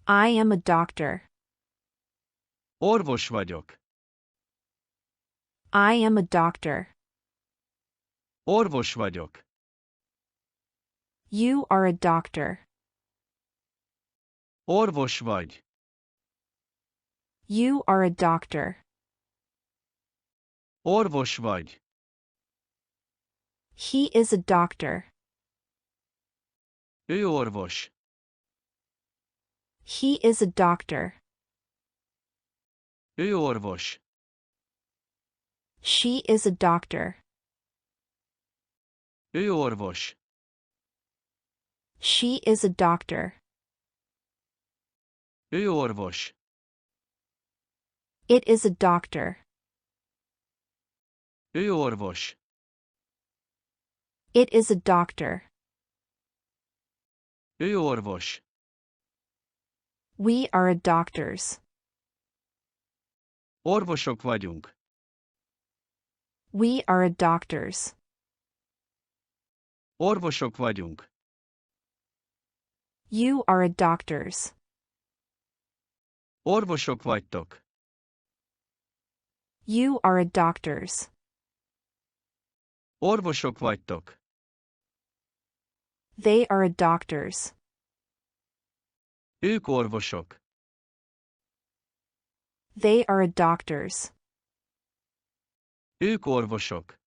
I am a doctor. Orvos vagyok. I am a doctor. Orvos vagyok. You are a doctor. Orvos vagy. You are a doctor. Orvos vagy. He is a doctor. Ő orvos. He is a doctor. Ő orvos. She is a doctor. Ő orvos. She is a doctor. Ő orvos. It is a doctor. Ő orvos. It is a doctor. Ő orvos. We are a doctors. Orvosok vagyunk. We are a doctors. Orvosok vagyunk. You are a doctors. Orvosok vagytok. You are a doctors. Orvosok vagytok. They are a doctors. Ők orvosok. They are a doctors. Ők orvosok.